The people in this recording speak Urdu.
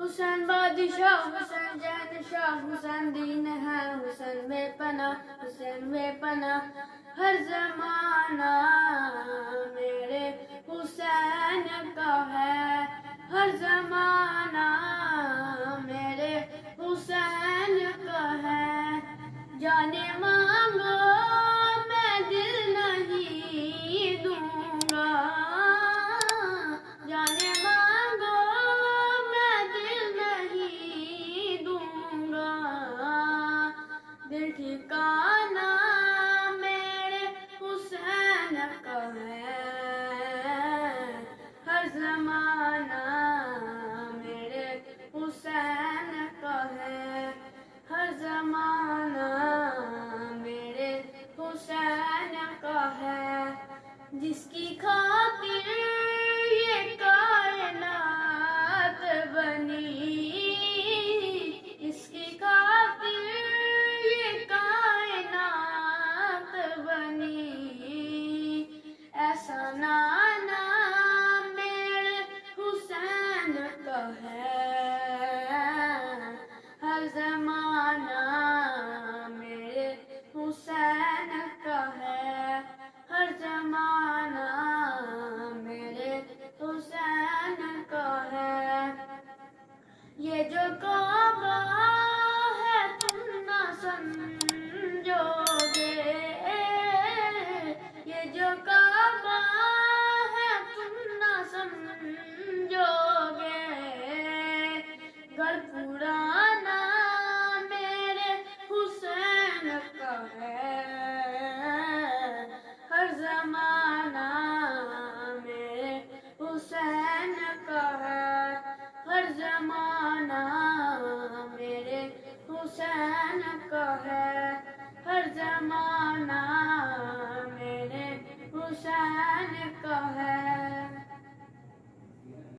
حسین بادشاہ، حسین جین شاہ، حسین دین ہے، حسین بے پناہ، حسین بے پناہ، ہر زمانہ میرے حسین کا ہے، ہر زمانہ میرے حسین کا ہے۔ جانے مانگو میں دل نہیں دوں گا، جانے مانگو میں دل نہیں دوں گا، دل ٹھکانا میرے حسین کا ہے، ہر زمانہ میرے حسین کا ہے، ہر زمانہ میرے حسین کا ہے۔ جس کی خاطر یہ کائنات بنی، اس کی خاطر یہ کائنات بنی، ایسا نانا میرے حسین کا ہے، ہر زمانہ میرے حسین کا ہے، ہر زمانہ میرے حسین کا ہے۔ یہ جو کعبہ ہے تم نہ سمجھو گے، یہ جو کعبہ ہے تم نہ سمجھو گے، گھر پرانا میرے حسین کا ہے، ہر زمانہ میرے حسین کا ہے، ہر زمانہ میرے حسین کا ہے، ہر زمانہ میرے حسین کا ہے۔